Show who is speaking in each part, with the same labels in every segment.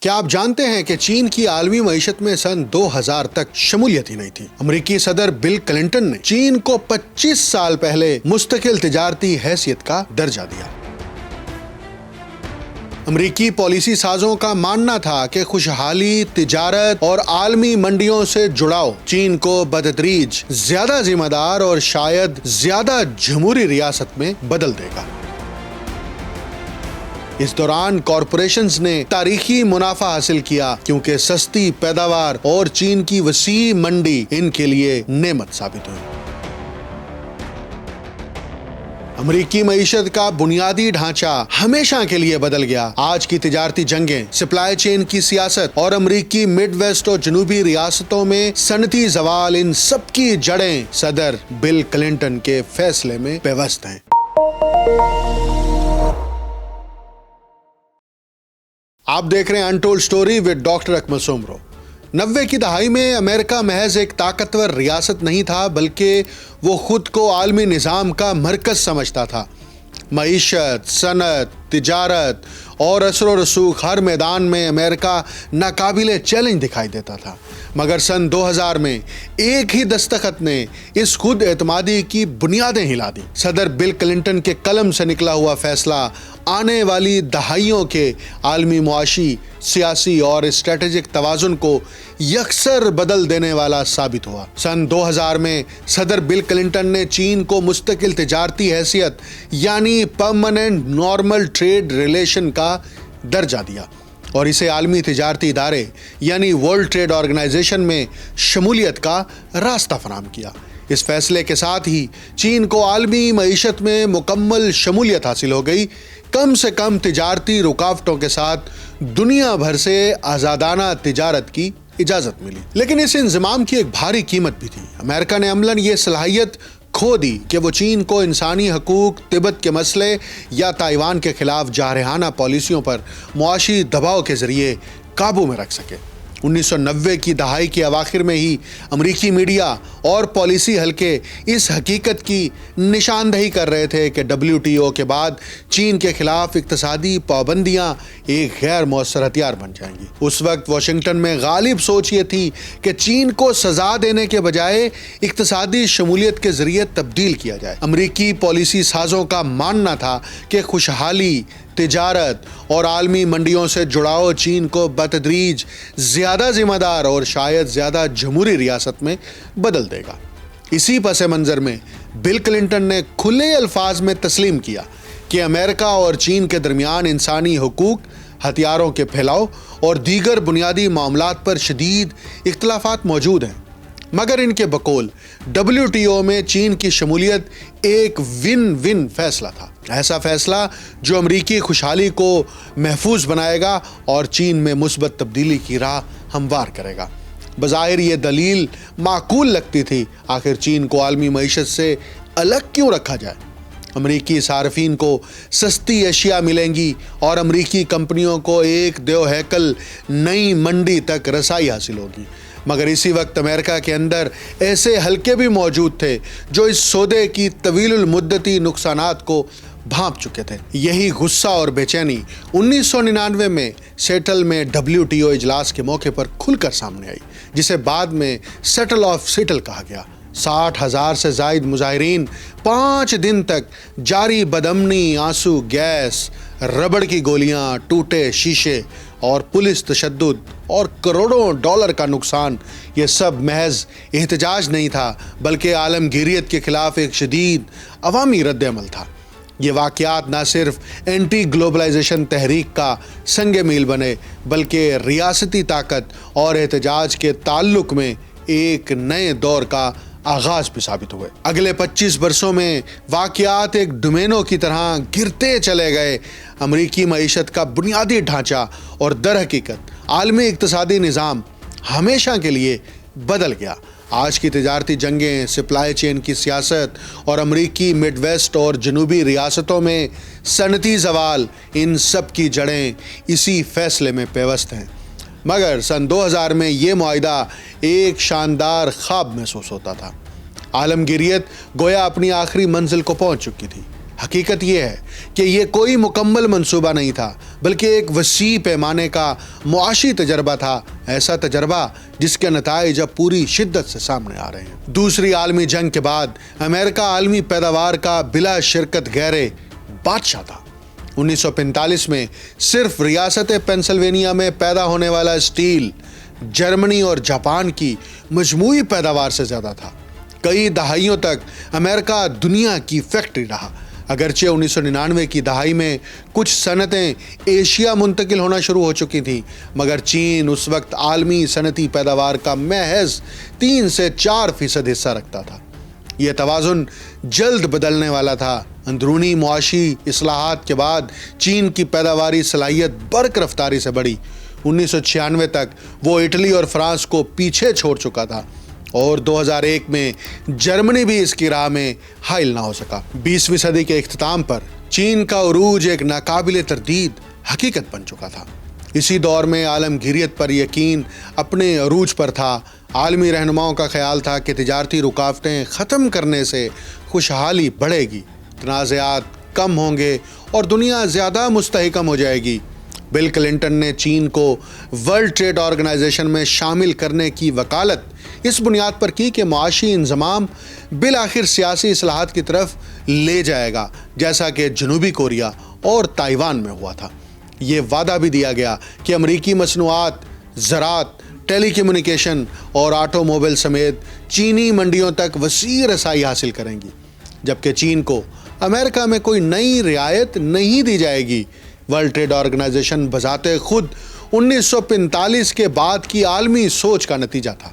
Speaker 1: کیا آپ جانتے ہیں کہ چین کی عالمی معیشت میں سن 2000 تک شمولیت ہی نہیں تھی؟ امریکی صدر بل کلنٹن نے چین کو 25 سال پہلے مستقل تجارتی حیثیت کا درجہ دیا۔ امریکی پالیسی سازوں کا ماننا تھا کہ خوشحالی، تجارت اور عالمی منڈیوں سے جڑاؤ چین کو بتدریج زیادہ ذمہ دار اور شاید زیادہ جمہوری ریاست میں بدل دے گا۔ اس دوران کارپوریشنز نے تاریخی منافع حاصل کیا کیونکہ سستی پیداوار اور چین کی وسیع منڈی ان کے لیے نعمت ثابت ہوئی۔ امریکی معیشت کا بنیادی ڈھانچہ ہمیشہ کے لیے بدل گیا۔ آج کی تجارتی جنگیں، سپلائی چین کی سیاست اور امریکی مڈ ویسٹ اور جنوبی ریاستوں میں صنعتی زوال، ان سب کی جڑیں صدر بل کلنٹن کے فیصلے میں پیوست ہیں۔ آپ دیکھ رہے ہیں انٹولڈ سٹوری ود ڈاکٹر اکمل سومرو۔ 90 کی دہائی میں امریکہ محض ایک طاقتور ریاست نہیں تھا، بلکہ وہ خود کو عالمی نظام کا مرکز سمجھتا تھا۔ معیشت، صنعت، تجارت اور اثر و رسوخ ہر میدان میں امریکہ ناقابل چیلنج دکھائی دیتا تھا۔ مگر سن 2000 میں ایک ہی دستخط نے اس خود اعتمادی کی بنیادیں ہلا دی۔ صدر بل کلنٹن کے قلم سے نکلا ہوا فیصلہ آنے والی دہائیوں کے عالمی معاشی، سیاسی اور اسٹریٹجک توازن کو یکسر بدل دینے والا ثابت ہوا۔ سن 2000 میں صدر بل کلنٹن نے چین کو مستقل تجارتی حیثیت یعنی پرماننٹ نارمل ٹریڈ ریلیشن کا درجہ دیا اور اسے عالمی تجارتی ادارے یعنی ورلڈ ٹریڈ آرگنائزیشن میں شمولیت کا راستہ فراہم کیا۔ اس فیصلے کے ساتھ ہی چین کو عالمی معیشت میں مکمل شمولیت حاصل ہو گئی۔ کم سے کم تجارتی رکاوٹوں کے ساتھ دنیا بھر سے آزادانہ تجارت کی اجازت ملی۔ لیکن اس انضمام کی ایک بھاری قیمت بھی تھی۔ امریکہ نے عملاً یہ صلاحیت کھو دی کہ وہ چین کو انسانی حقوق، تبت کے مسئلے یا تائیوان کے خلاف جارحانہ پالیسیوں پر معاشی دباؤ کے ذریعے قابو میں رکھ سکے۔ 1990 کی دہائی کے اواخر میں ہی امریکی میڈیا اور پالیسی حلقے اس حقیقت کی نشاندہی کر رہے تھے کہ WTO کے بعد چین کے خلاف اقتصادی پابندیاں ایک غیر مؤثر ہتھیار بن جائیں گی۔ اس وقت واشنگٹن میں غالب سوچ یہ تھی کہ چین کو سزا دینے کے بجائے اقتصادی شمولیت کے ذریعے تبدیل کیا جائے۔ امریکی پالیسی سازوں کا ماننا تھا کہ خوشحالی، تجارت اور عالمی منڈیوں سے جڑاؤ چین کو بتدریج زیادہ ذمہ دار اور شاید زیادہ جمہوری ریاست میں بدل دے گا۔ اسی پس منظر میں بل کلنٹن نے کھلے الفاظ میں تسلیم کیا کہ امریکہ اور چین کے درمیان انسانی حقوق، ہتھیاروں کے پھیلاؤ اور دیگر بنیادی معاملات پر شدید اختلافات موجود ہیں، مگر ان کے بقول WTO میں چین کی شمولیت ایک ون ون فیصلہ تھا، ایسا فیصلہ جو امریکی خوشحالی کو محفوظ بنائے گا اور چین میں مثبت تبدیلی کی راہ ہموار کرے گا۔ بظاہر یہ دلیل معقول لگتی تھی، آخر چین کو عالمی معیشت سے الگ کیوں رکھا جائے؟ امریکی صارفین کو سستی اشیاء ملیں گی اور امریکی کمپنیوں کو ایک دیو ہیکل نئی منڈی تک رسائی حاصل ہوگی۔ مگر اسی وقت امریکہ کے اندر ایسے حلقے بھی موجود تھے جو اس سودے کی طویل المدتی نقصانات کو بھانپ چکے تھے۔ یہی غصہ اور بے چینی 1999 میں سیٹل میں WTO اجلاس کے موقع پر کھل کر سامنے آئی، جسے بعد میں سیٹل آف سیٹل کہا گیا۔ 60,000 سے زائد مظاہرین 5 دن تک جاری بدامنی، آنسو گیس، ربڑ کی گولیاں، ٹوٹے شیشے اور پولیس تشدد اور کروڑوں ڈالر کا نقصان، یہ سب محض احتجاج نہیں تھا بلکہ عالمگیریت کے خلاف ایک شدید عوامی رد عمل تھا۔ یہ واقعات نہ صرف اینٹی گلوبلائزیشن تحریک کا سنگ میل بنے بلکہ ریاستی طاقت اور احتجاج کے تعلق میں ایک نئے دور کا آغاز بھی ثابت ہوئے۔ اگلے 25 برسوں میں واقعات ایک ڈومینو کی طرح گرتے چلے گئے۔ امریکی معیشت کا بنیادی ڈھانچہ اور در حقیقت عالمی اقتصادی نظام ہمیشہ کے لیے بدل گیا۔ آج کی تجارتی جنگیں، سپلائی چین کی سیاست اور امریکی مڈ ویسٹ اور جنوبی ریاستوں میں صنعتی زوال، ان سب کی جڑیں اسی فیصلے میں پیوست ہیں۔ مگر سن 2000 میں یہ معاہدہ ایک شاندار خواب محسوس ہوتا تھا۔ عالمگیریت گویا اپنی آخری منزل کو پہنچ چکی تھی۔ حقیقت یہ ہے کہ یہ کوئی مکمل منصوبہ نہیں تھا بلکہ ایک وسیع پیمانے کا معاشی تجربہ تھا، ایسا تجربہ جس کے نتائج اب پوری شدت سے سامنے آ رہے ہیں۔ دوسری عالمی جنگ کے بعد امریکہ عالمی پیداوار کا بلا شرکت غیر بادشاہ تھا۔ 1945 میں صرف ریاست پینسلوینیا میں پیدا ہونے والا اسٹیل جرمنی اور جاپان کی مجموعی پیداوار سے زیادہ تھا۔ کئی دہائیوں تک امریکہ دنیا کی فیکٹری رہا، اگرچہ 1999 کی دہائی میں کچھ صنعتیں ایشیا منتقل ہونا شروع ہو چکی تھیں، مگر چین اس وقت عالمی صنعتی پیداوار کا محض 3 سے 4% حصہ رکھتا تھا۔ یہ توازن جلد بدلنے والا تھا۔ اندرونی معاشی اصلاحات کے بعد چین کی پیداواری صلاحیت برق رفتاری سے بڑھی۔ 1996 تک وہ اٹلی اور فرانس کو پیچھے چھوڑ چکا تھا اور 2001 میں جرمنی بھی اس کی راہ میں حائل نہ ہو سکا۔ 20ویں صدی کے اختتام پر چین کا عروج ایک ناقابل تردید حقیقت بن چکا تھا۔ اسی دور میں عالمگیریت پر یقین اپنے عروج پر تھا۔ عالمی رہنماؤں کا خیال تھا کہ تجارتی رکاوٹیں ختم کرنے سے خوشحالی بڑھے گی، تنازعات کم ہوں گے اور دنیا زیادہ مستحکم ہو جائے گی۔ بل کلنٹن نے چین کو ورلڈ ٹریڈ آرگنائزیشن میں شامل کرنے کی وکالت اس بنیاد پر کی کہ معاشی انضمام بالآخر سیاسی اصلاحات کی طرف لے جائے گا، جیسا کہ جنوبی کوریا اور تائیوان میں ہوا تھا۔ یہ وعدہ بھی دیا گیا کہ امریکی مصنوعات، زراعت، ٹیلی کمیونیکیشن اور آٹو موبائل سمیت چینی منڈیوں تک وسیع رسائی حاصل کریں گی، جبکہ چین کو امریکہ میں کوئی نئی رعایت نہیں دی جائے گی۔ ورلڈ ٹریڈ آرگنائزیشن بذات خود 1945 کے بعد کی عالمی سوچ کا نتیجہ تھا۔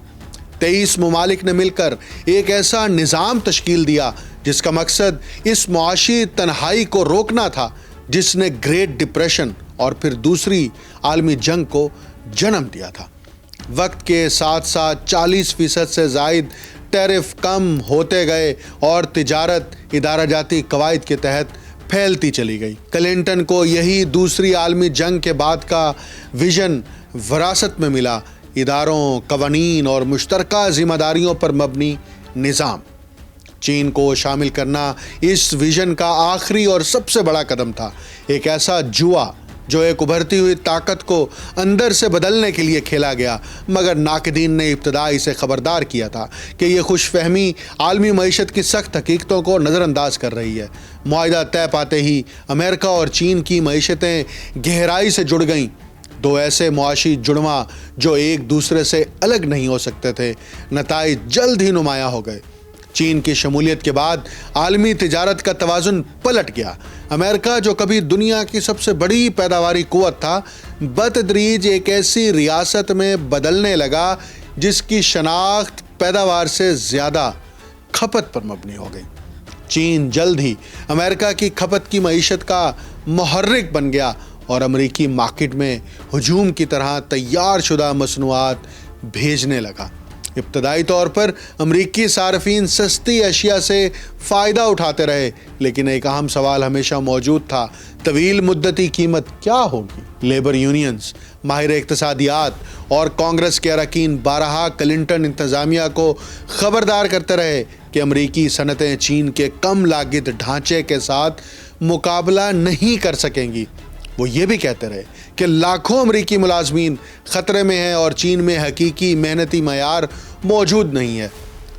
Speaker 1: 23 ممالک نے مل کر ایک ایسا نظام تشکیل دیا جس کا مقصد اس معاشی تنہائی کو روکنا تھا جس نے گریٹ ڈپریشن اور پھر دوسری عالمی جنگ کو جنم دیا تھا۔ وقت کے ساتھ ساتھ 40% سے زائد ٹیرف کم ہوتے گئے اور تجارت ادارہ جاتی قواعد کے تحت پھیلتی چلی گئی۔ کلنٹن کو یہی دوسری عالمی جنگ کے بعد کا ویژن وراثت میں ملا، اداروں، قوانین اور مشترکہ ذمہ داریوں پر مبنی نظام۔ چین کو شامل کرنا اس ویژن کا آخری اور سب سے بڑا قدم تھا، ایک ایسا جوا جو ایک ابھرتی ہوئی طاقت کو اندر سے بدلنے کے لیے کھیلا گیا، مگر ناقدین نے ابتدا اسے خبردار کیا تھا کہ یہ خوش فہمی عالمی معیشت کی سخت حقیقتوں کو نظر انداز کر رہی ہے۔ معاہدہ طے پاتے ہی امریکہ اور چین کی معیشتیں گہرائی سے جڑ گئیں، دو ایسے معاشی جڑواں جو ایک دوسرے سے الگ نہیں ہو سکتے تھے۔ نتائج جلد ہی نمایاں ہو گئے۔ چین کی شمولیت کے بعد عالمی تجارت کا توازن پلٹ گیا۔ امریکہ جو کبھی دنیا کی سب سے بڑی پیداواری قوت تھا، بتدریج ایک ایسی ریاست میں بدلنے لگا جس کی شناخت پیداوار سے زیادہ کھپت پر مبنی ہو گئی۔ چین جلد ہی امریکہ کی کھپت کی معیشت کا محرک بن گیا اور امریکی مارکیٹ میں ہجوم کی طرح تیار شدہ مصنوعات بھیجنے لگا۔ ابتدائی طور پر امریکی صارفین سستی اشیاء سے فائدہ اٹھاتے رہے، لیکن ایک اہم سوال ہمیشہ موجود تھا: طویل مدتی قیمت کیا ہوگی؟ لیبر یونینز، ماہر اقتصادیات اور کانگریس کے اراکین بارہا کلنٹن انتظامیہ کو خبردار کرتے رہے کہ امریکی صنعتیں چین کے کم لاگت ڈھانچے کے ساتھ مقابلہ نہیں کر سکیں گی۔ وہ یہ بھی کہتے رہے کہ لاکھوں امریکی ملازمین خطرے میں ہیں اور چین میں حقیقی محنتی معیار موجود نہیں ہے،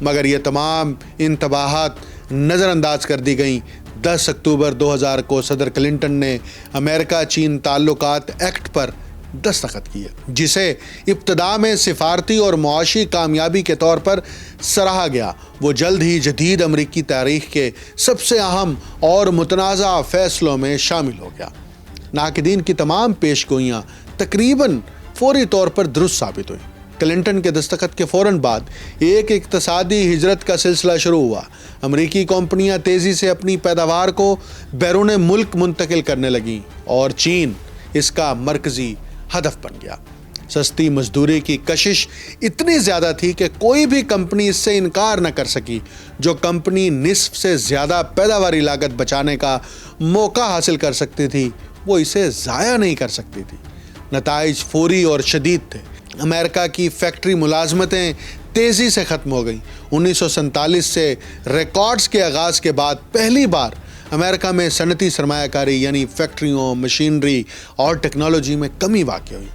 Speaker 1: مگر یہ تمام انتباہات نظر انداز کر دی گئیں۔ 10 اکتوبر 2000 کو صدر کلنٹن نے امریکہ چین تعلقات ایکٹ پر دستخط کیے، جسے ابتدا میں سفارتی اور معاشی کامیابی کے طور پر سراہا گیا۔ وہ جلد ہی جدید امریکی تاریخ کے سب سے اہم اور متنازع فیصلوں میں شامل ہو گیا۔ ناقدین کی تمام پیش گوئیاں تقریباً فوری طور پر درست ثابت ہوئیں۔ کلنٹن کے دستخط کے فوراً بعد ایک اقتصادی ہجرت کا سلسلہ شروع ہوا۔ امریکی کمپنیاں تیزی سے اپنی پیداوار کو بیرون ملک منتقل کرنے لگیں اور چین اس کا مرکزی ہدف بن گیا۔ سستی مزدوری کی کشش اتنی زیادہ تھی کہ کوئی بھی کمپنی اس سے انکار نہ کر سکی۔ جو کمپنی نصف سے زیادہ پیداواری لاگت بچانے کا موقع حاصل کر سکتی تھی، وہ اسے ضائع نہیں کر سکتی تھی۔ نتائج فوری اور شدید تھے۔ امریکہ کی فیکٹری ملازمتیں تیزی سے ختم ہو گئیں۔ 1947 سے ریکارڈز کے آغاز کے بعد پہلی بار امریکہ میں صنعتی سرمایہ کاری یعنی فیکٹریوں، مشینری اور ٹیکنالوجی میں کمی واقع ہوئی۔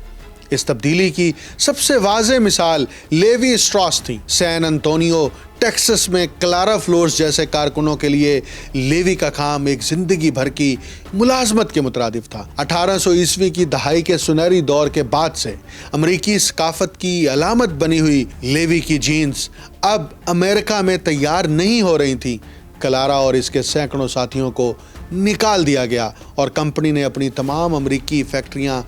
Speaker 1: اس تبدیلی کی سب سے واضح مثال لیوی اسٹراس تھی۔ سین انطونیو ٹیکسس میں کلارا فلورس جیسے کارکنوں کے لیے لیوی کا کام ایک زندگی بھر کی ملازمت کے مترادف تھا۔ 1800 کی دہائی کے سنہری دور کے بعد سے امریکی ثقافت کی علامت بنی ہوئی لیوی کی جینز اب امریکہ میں تیار نہیں ہو رہی تھی۔ کلارا اور اس کے سینکڑوں ساتھیوں کو نکال دیا گیا اور کمپنی نے اپنی تمام امریکی فیکٹریاں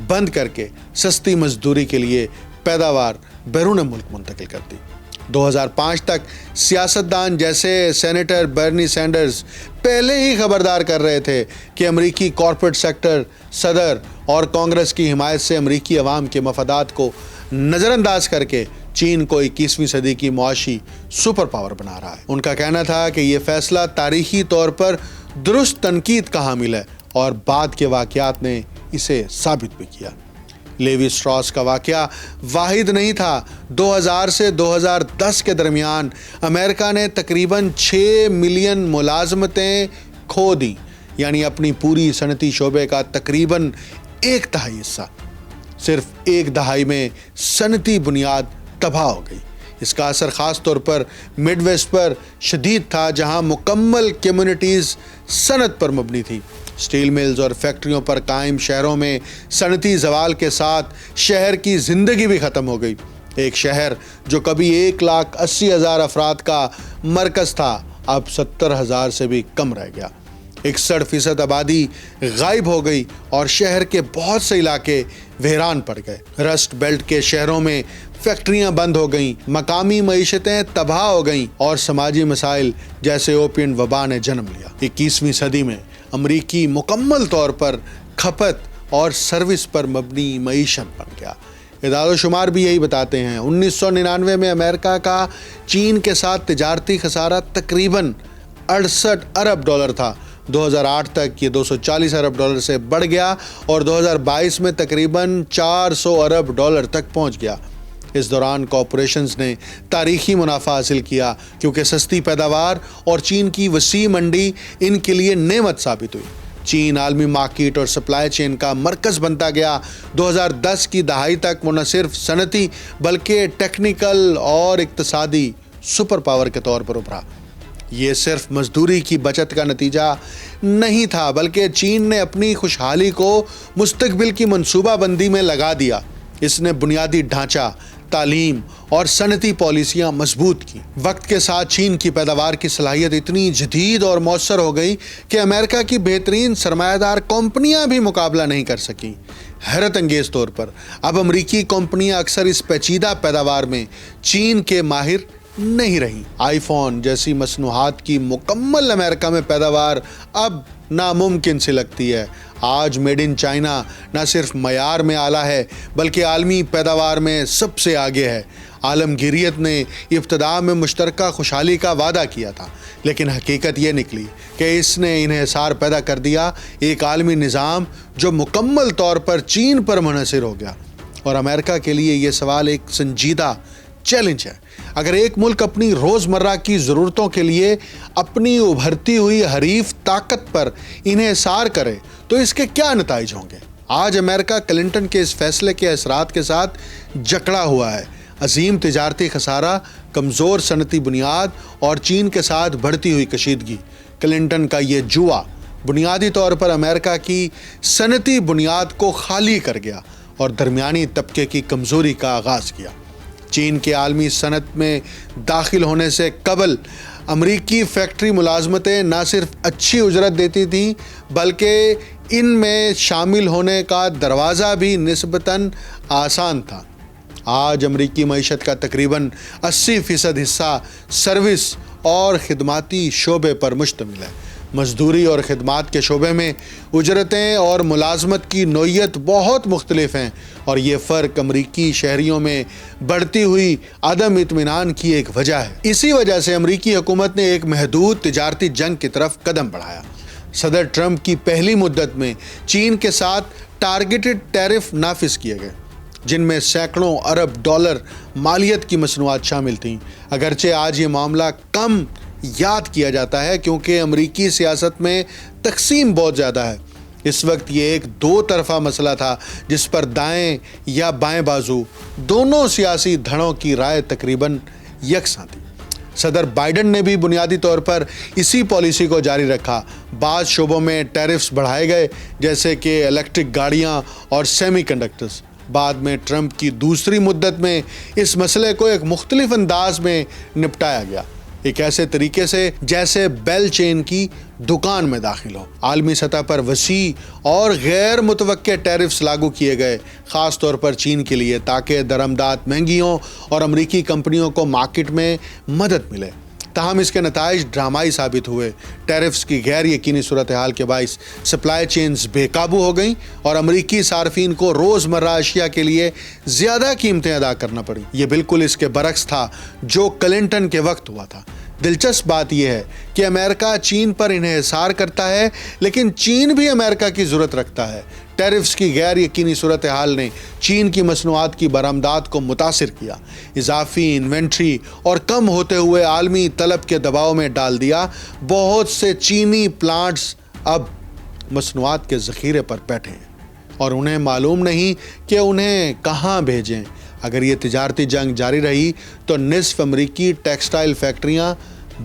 Speaker 1: بند کر کے سستی مزدوری کے لیے پیداوار بیرون ملک منتقل کر دی۔ 2005 تک سیاستدان جیسے سینیٹر برنی سینڈرز پہلے ہی خبردار کر رہے تھے کہ امریکی کارپوریٹ سیکٹر صدر اور کانگریس کی حمایت سے امریکی عوام کے مفادات کو نظر انداز کر کے چین کو 21ویں صدی کی معاشی سپر پاور بنا رہا ہے۔ ان کا کہنا تھا کہ یہ فیصلہ تاریخی طور پر درست تنقید کا حامل ہے اور بعد کے واقعات نے اسے ثابت بھی کیا۔ لیوی اسٹراس کا واقعہ واحد نہیں تھا۔ 2000 سے 2010 کے درمیان امریکہ نے تقریباً 6 ملین ملازمتیں کھو دیں، یعنی اپنی پوری صنعتی شعبے کا تقریباً 1/3 حصہ۔ صرف ایک دہائی میں صنعتی بنیاد تباہ ہو گئی۔ اس کا اثر خاص طور پر مڈ ویسٹ پر شدید تھا، جہاں مکمل کمیونٹیز صنعت پر مبنی تھی۔ سٹیل ملز اور فیکٹریوں پر قائم شہروں میں صنعتی زوال کے ساتھ شہر کی زندگی بھی ختم ہو گئی۔ ایک شہر جو کبھی 1,80,000 افراد کا مرکز تھا، اب 70,000 سے بھی کم رہ گیا۔ 61% آبادی غائب ہو گئی اور شہر کے بہت سے علاقے ویران پڑ گئے۔ رسٹ بیلٹ کے شہروں میں فیکٹریاں بند ہو گئیں، مقامی معیشتیں تباہ ہو گئیں اور سماجی مسائل جیسے اوپین وبا نے جنم لیا۔ 21ویں صدی میں امریکی مکمل طور پر کھپت اور سروس پر مبنی معیشت بن گیا۔ اعداد و شمار بھی یہی بتاتے ہیں۔ 1999 میں امریکہ کا چین کے ساتھ تجارتی خسارہ تقریباً 68 ارب ڈالر تھا۔ 2008 تک یہ 240 ارب ڈالر سے بڑھ گیا اور 2022 میں تقریباً 400 ارب ڈالر تک پہنچ گیا۔ اس دوران کارپوریشنز نے تاریخی منافع حاصل کیا کیونکہ سستی پیداوار اور چین کی وسیع منڈی ان کے لیے نعمت ثابت ہوئی۔ چین عالمی مارکیٹ اور سپلائی چین کا مرکز بنتا گیا۔ 2010 کی دہائی تک وہ نہ صرف صنعتی بلکہ ٹیکنیکل اور اقتصادی سپر پاور کے طور پر ابھرا۔ یہ صرف مزدوری کی بچت کا نتیجہ نہیں تھا، بلکہ چین نے اپنی خوشحالی کو مستقبل کی منصوبہ بندی میں لگا دیا۔ اس نے بنیادی ڈھانچہ، تعلیم اور صنعتی پالیسیاں مضبوط کی۔ وقت کے ساتھ چین کی پیداوار کی صلاحیت اتنی جدید اور مؤثر ہو گئی کہ امریکہ کی بہترین سرمایہ دار کمپنیاں بھی مقابلہ نہیں کر سکیں۔ حیرت انگیز طور پر اب امریکی کمپنیاں اکثر اس پیچیدہ پیداوار میں چین کے ماہر نہیں رہی۔ آئی فون جیسی مصنوعات کی مکمل امریکہ میں پیداوار اب ناممکن سی لگتی ہے۔ آج میڈ ان چائنا نہ صرف معیار میں اعلیٰ ہے بلکہ عالمی پیداوار میں سب سے آگے ہے۔ عالمگیریت نے ابتدا میں مشترکہ خوشحالی کا وعدہ کیا تھا، لیکن حقیقت یہ نکلی کہ اس نے انحصار پیدا کر دیا، ایک عالمی نظام جو مکمل طور پر چین پر منحصر ہو گیا۔ اور امریکہ کے لیے یہ سوال ایک سنجیدہ چیلنج ہے۔ اگر ایک ملک اپنی روزمرہ کی ضرورتوں کے لیے اپنی ابھرتی ہوئی حریف طاقت پر انحصار کرے تو اس کے کیا نتائج ہوں گے؟ آج امریکہ کلنٹن کے اس فیصلے کے اثرات کے ساتھ جکڑا ہوا ہے۔ عظیم تجارتی خسارہ، کمزور صنعتی بنیاد اور چین کے ساتھ بڑھتی ہوئی کشیدگی۔ کلنٹن کا یہ جوا بنیادی طور پر امریکہ کی صنعتی بنیاد کو خالی کر گیا اور درمیانی طبقے کی کمزوری کا آغاز کیا۔ چین کے عالمی صنعت میں داخل ہونے سے قبل امریکی فیکٹری ملازمتیں نہ صرف اچھی اجرت دیتی تھیں بلکہ ان میں شامل ہونے کا دروازہ بھی نسبتاً آسان تھا۔ آج امریکی معیشت کا تقریباً 80% حصہ سروس اور خدماتی شعبے پر مشتمل ہے۔ مزدوری اور خدمات کے شعبے میں اجرتیں اور ملازمت کی نوعیت بہت مختلف ہیں اور یہ فرق امریکی شہریوں میں بڑھتی ہوئی عدم اطمینان کی ایک وجہ ہے۔ اسی وجہ سے امریکی حکومت نے ایک محدود تجارتی جنگ کی طرف قدم بڑھایا۔ صدر ٹرمپ کی پہلی مدت میں چین کے ساتھ ٹارگیٹڈ ٹیرف نافذ کیے گئے، جن میں سینکڑوں ارب ڈالر مالیت کی مصنوعات شامل تھیں۔ اگرچہ آج یہ معاملہ کم یاد کیا جاتا ہے کیونکہ امریکی سیاست میں تقسیم بہت زیادہ ہے۔ اس وقت یہ ایک دو طرفہ مسئلہ تھا جس پر دائیں یا بائیں بازو دونوں سیاسی دھڑوں کی رائے تقریباً یکساں تھی۔ صدر بائیڈن نے بھی بنیادی طور پر اسی پالیسی کو جاری رکھا۔ بعض شعبوں میں ٹیرفز بڑھائے گئے جیسے کہ الیکٹرک گاڑیاں اور سیمی کنڈکٹرز۔ بعد میں ٹرمپ کی دوسری مدت میں اس مسئلے کو ایک مختلف انداز میں نپٹایا گیا، ایک ایسے طریقے سے جیسے بیل چین کی دکان میں داخل ہو۔ عالمی سطح پر وسیع اور غیر متوقع ٹیرفز لاگو کیے گئے، خاص طور پر چین کے لیے، تاکہ درآمدات مہنگی ہوں اور امریکی کمپنیوں کو مارکیٹ میں مدد ملے۔ تاہم اس کے نتائج ڈرامائی ثابت ہوئے۔ ٹیرفز کی غیر یقینی صورتحال کے باعث سپلائی چینز بے قابو ہو گئیں اور امریکی صارفین کو روزمرہ اشیاء کے لیے زیادہ قیمتیں ادا کرنا پڑیں۔ یہ بالکل اس کے برعکس تھا جو کلنٹن کے وقت ہوا تھا۔ دلچسپ بات یہ ہے کہ امریکہ چین پر انحصار کرتا ہے لیکن چین بھی امریکہ کی ضرورت رکھتا ہے۔ ٹیرفز کی غیر یقینی صورتحال نے چین کی مصنوعات کی برآمدات کو متاثر کیا، اضافی انوینٹری اور کم ہوتے ہوئے عالمی طلب کے دباؤ میں ڈال دیا۔ بہت سے چینی پلانٹس اب مصنوعات کے ذخیرے پر بیٹھے ہیں اور انہیں معلوم نہیں کہ انہیں کہاں بھیجیں۔ اگر یہ تجارتی جنگ جاری رہی تو نصف امریکی ٹیکسٹائل فیکٹریاں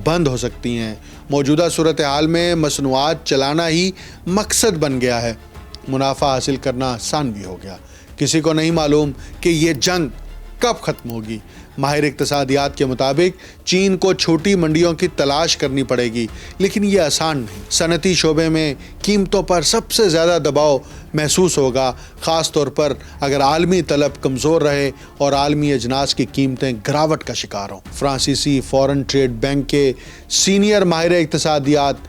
Speaker 1: بند ہو سکتی ہیں۔ موجودہ صورتحال میں مصنوعات چلانا ہی مقصد بن گیا ہے، منافع حاصل کرنا آسان بھی ہو گیا۔ کسی کو نہیں معلوم کہ یہ جنگ کب ختم ہوگی۔ ماہر اقتصادیات کے مطابق چین کو چھوٹی منڈیوں کی تلاش کرنی پڑے گی، لیکن یہ آسان نہیں۔ صنعتی شعبے میں قیمتوں پر سب سے زیادہ دباؤ محسوس ہوگا، خاص طور پر اگر عالمی طلب کمزور رہے اور عالمی اجناس کی قیمتیں گراوٹ کا شکار ہوں۔ فرانسیسی فورن ٹریڈ بینک کے سینئر ماہر اقتصادیات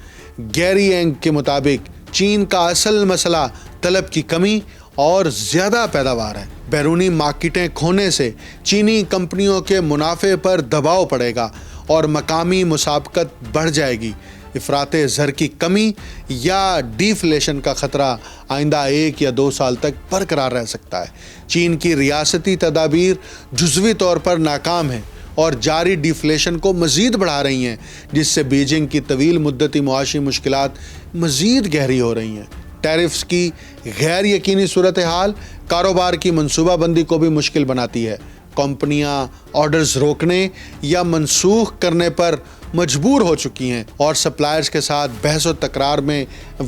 Speaker 1: گیری اینگ کے مطابق چین کا اصل مسئلہ طلب کی کمی اور زیادہ پیداوار ہے۔ بیرونی مارکیٹیں کھونے سے چینی کمپنیوں کے منافع پر دباؤ پڑے گا اور مقامی مسابقت بڑھ جائے گی۔ افراط زر کی کمی یا ڈیفلیشن کا خطرہ آئندہ 1 یا 2 سال تک برقرار رہ سکتا ہے۔ چین کی ریاستی تدابیر جزوی طور پر ناکام ہیں اور جاری ڈیفلیشن کو مزید بڑھا رہی ہیں، جس سے بیجنگ کی طویل مدتی معاشی مشکلات مزید گہری ہو رہی ہیں۔ ٹیرفز کی غیر یقینی صورتحال کاروبار کی منصوبہ بندی کو بھی مشکل بناتی ہے۔ کمپنیاں آرڈرز روکنے یا منسوخ کرنے پر مجبور ہو چکی ہیں اور سپلائرز کے ساتھ بحث و تکرار میں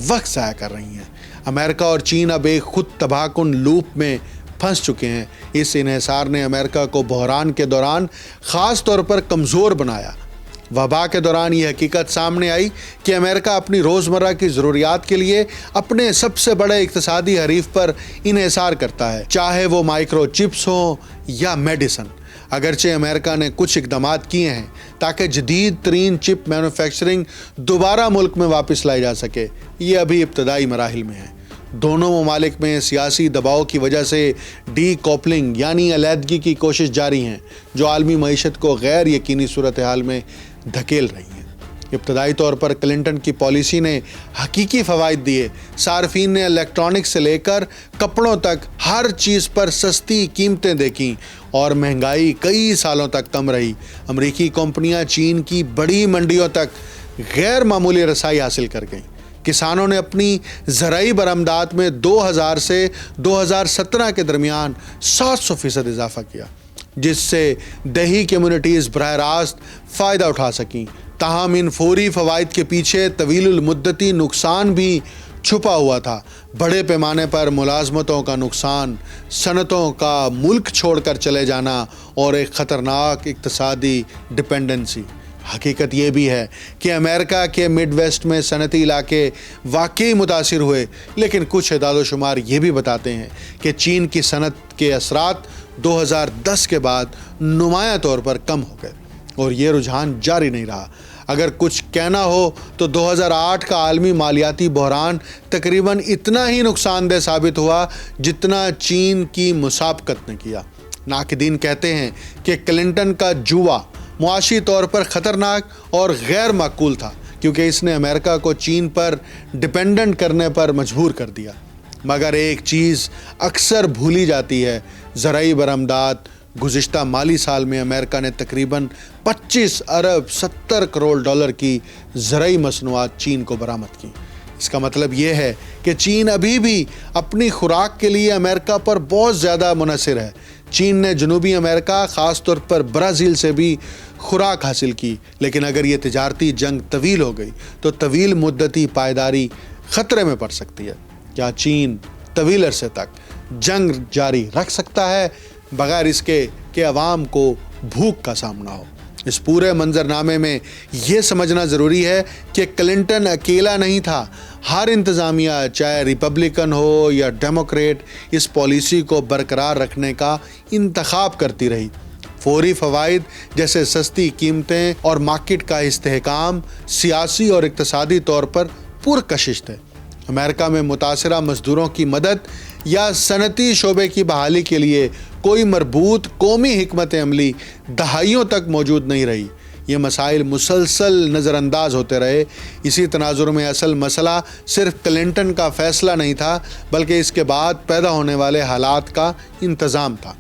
Speaker 1: وقت ضائع کر رہی ہیں۔ امریکہ اور چین اب ایک خود تباہ کن لوپ میں پھنس چکے ہیں۔ اس انحصار نے امریکہ کو بحران کے دوران خاص طور پر کمزور بنایا۔ وبا کے دوران یہ حقیقت سامنے آئی کہ امریکہ اپنی روزمرہ کی ضروریات کے لیے اپنے سب سے بڑے اقتصادی حریف پر انحصار کرتا ہے، چاہے وہ مائکرو چپس ہوں یا میڈیسن۔ اگرچہ امریکہ نے کچھ اقدامات کیے ہیں تاکہ جدید ترین چپ مینوفیکچرنگ دوبارہ ملک میں واپس لائی جا سکے، یہ ابھی ابتدائی مراحل میں ہے۔ دونوں ممالک میں سیاسی دباؤ کی وجہ سے ڈی کوپلنگ یعنی علیحدگی کی کوشش جاری ہیں، جو عالمی معیشت کو غیر یقینی صورتحال میں دھکیل رہی ہیں۔ ابتدائی طور پر کلنٹن کی پالیسی نے حقیقی فوائد دیے۔ صارفین نے الیکٹرانکس سے لے کر کپڑوں تک ہر چیز پر سستی قیمتیں دیکھیں اور مہنگائی کئی سالوں تک کم رہی۔ امریکی کمپنیاں چین کی بڑی منڈیوں تک غیر معمولی رسائی حاصل کر گئیں۔ کسانوں نے اپنی زرعی برآمدات میں 2000 سے 2017 کے درمیان 700% اضافہ کیا، جس سے دیہی کمیونٹیز براہ راست فائدہ اٹھا سکیں۔ تاہم ان فوری فوائد کے پیچھے طویل المدتی نقصان بھی چھپا ہوا تھا۔ بڑے پیمانے پر ملازمتوں کا نقصان، صنعتوں کا ملک چھوڑ کر چلے جانا اور ایک خطرناک اقتصادی ڈپینڈنسی۔ حقیقت یہ بھی ہے کہ امریکہ کے مڈ ویسٹ میں صنعتی علاقے واقعی متاثر ہوئے، لیکن کچھ اعداد و شمار یہ بھی بتاتے ہیں کہ چین کی صنعت کے اثرات 2010 کے بعد نمایاں طور پر کم ہو گئے اور یہ رجحان جاری نہیں رہا۔ اگر کچھ کہنا ہو تو 2008 کا عالمی مالیاتی بحران تقریباً اتنا ہی نقصان دہ ثابت ہوا جتنا چین کی مسابقت نے کیا۔ ناقدین کہتے ہیں کہ کلنٹن کا جوا معاشی طور پر خطرناک اور غیر معقول تھا، کیونکہ اس نے امریکہ کو چین پر ڈپینڈنٹ کرنے پر مجبور کر دیا۔ مگر ایک چیز اکثر بھولی جاتی ہے، زرعی برآمدات گزشتہ مالی سال میں امریکہ نے تقریباً 25 ارب 70 کروڑ ڈالر کی زرعی مصنوعات چین کو برآمد کی۔ اس کا مطلب یہ ہے کہ چین ابھی بھی اپنی خوراک کے لیے امریکہ پر بہت زیادہ منحصر ہے۔ چین نے جنوبی امریکہ خاص طور پر برازیل سے بھی خوراک حاصل کی، لیکن اگر یہ تجارتی جنگ طویل ہو گئی تو طویل مدتی پائیداری خطرے میں پڑ سکتی ہے۔ کیا چین طویل عرصے تک جنگ جاری رکھ سکتا ہے بغیر اس کے کہ عوام کو بھوک کا سامنا ہو؟ اس پورے منظرنامے میں یہ سمجھنا ضروری ہے کہ کلنٹن اکیلا نہیں تھا۔ ہر انتظامیہ، چاہے ریپبلکن ہو یا ڈیموکریٹ، اس پالیسی کو برقرار رکھنے کا انتخاب کرتی رہی۔ فوری فوائد جیسے سستی قیمتیں اور مارکیٹ کا استحکام سیاسی اور اقتصادی طور پر پرکشش تھے۔ امریکہ میں متاثرہ مزدوروں کی مدد یا صنعتی شعبے کی بحالی کے لیے کوئی مربوط قومی حکمت عملی دہائیوں تک موجود نہیں رہی۔ یہ مسائل مسلسل نظر انداز ہوتے رہے۔ اسی تناظر میں اصل مسئلہ صرف کلنٹن کا فیصلہ نہیں تھا، بلکہ اس کے بعد پیدا ہونے والے حالات کا انتظام تھا۔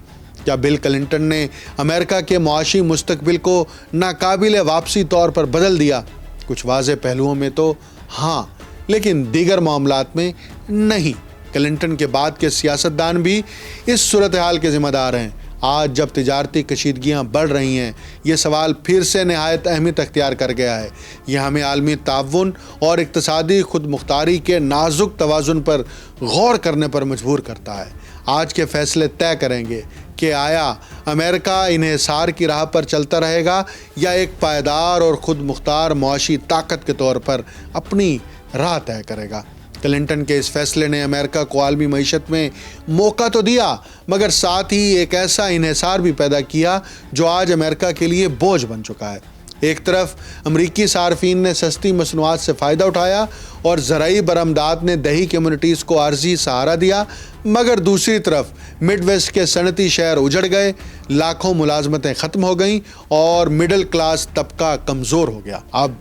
Speaker 1: کیا بل کلنٹن نے امریکہ کے معاشی مستقبل کو ناقابل واپسی طور پر بدل دیا؟ کچھ واضح پہلوؤں میں تو ہاں، لیکن دیگر معاملات میں نہیں۔ کلنٹن کے بعد کے سیاستدان بھی اس صورتحال کے ذمہ دار ہیں۔ آج جب تجارتی کشیدگیاں بڑھ رہی ہیں، یہ سوال پھر سے نہایت اہمیت اختیار کر گیا ہے۔ یہ ہمیں عالمی تعاون اور اقتصادی خود مختاری کے نازک توازن پر غور کرنے پر مجبور کرتا ہے۔ آج کے فیصلے طے کریں گے کہ آیا امریکہ انحصار کی راہ پر چلتا رہے گا یا ایک پائیدار اور خود مختار معاشی طاقت کے طور پر اپنی راہ طے کرے گا۔ کلنٹن کے اس فیصلے نے امریکہ کو عالمی معیشت میں موقع تو دیا، مگر ساتھ ہی ایک ایسا انحصار بھی پیدا کیا جو آج امریکہ کے لیے بوجھ بن چکا ہے۔ ایک طرف امریکی صارفین نے سستی مصنوعات سے فائدہ اٹھایا اور زرعی برآمدات نے دیہی کمیونٹیز کو عارضی سہارا دیا، مگر دوسری طرف مڈ ویسٹ کے صنعتی شہر اجڑ گئے، لاکھوں ملازمتیں ختم ہو گئیں اور مڈل کلاس طبقہ کمزور ہو گیا۔ اب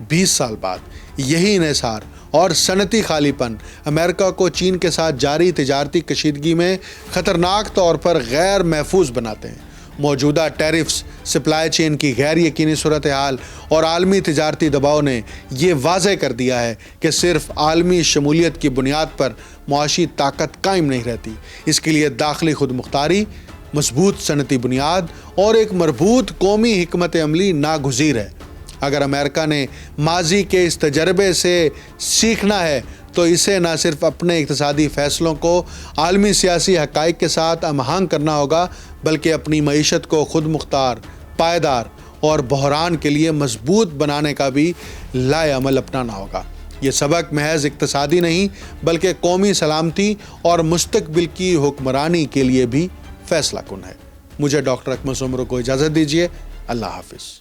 Speaker 1: 20 سال بعد یہی انحصار اور صنعتی خالی پن امریکہ کو چین کے ساتھ جاری تجارتی کشیدگی میں خطرناک طور پر غیر محفوظ بناتے ہیں۔ موجودہ ٹیرفز، سپلائی چین کی غیر یقینی صورتحال اور عالمی تجارتی دباؤ نے یہ واضح کر دیا ہے کہ صرف عالمی شمولیت کی بنیاد پر معاشی طاقت قائم نہیں رہتی۔ اس کے لیے داخلی خود مختاری، مضبوط صنعتی بنیاد اور ایک مربوط قومی حکمت عملی ناگزیر ہے۔ اگر امریکہ نے ماضی کے اس تجربے سے سیکھنا ہے تو اسے نہ صرف اپنے اقتصادی فیصلوں کو عالمی سیاسی حقائق کے ساتھ ہم آہنگ کرنا ہوگا، بلکہ اپنی معیشت کو خود مختار، پائیدار اور بحران کے لیے مضبوط بنانے کا بھی لائے عمل اپنانا ہوگا۔ یہ سبق محض اقتصادی نہیں بلکہ قومی سلامتی اور مستقبل کی حکمرانی کے لیے بھی فیصلہ کن ہے۔ مجھے ڈاکٹر اکمل سومرو کو اجازت دیجیے۔ اللہ حافظ۔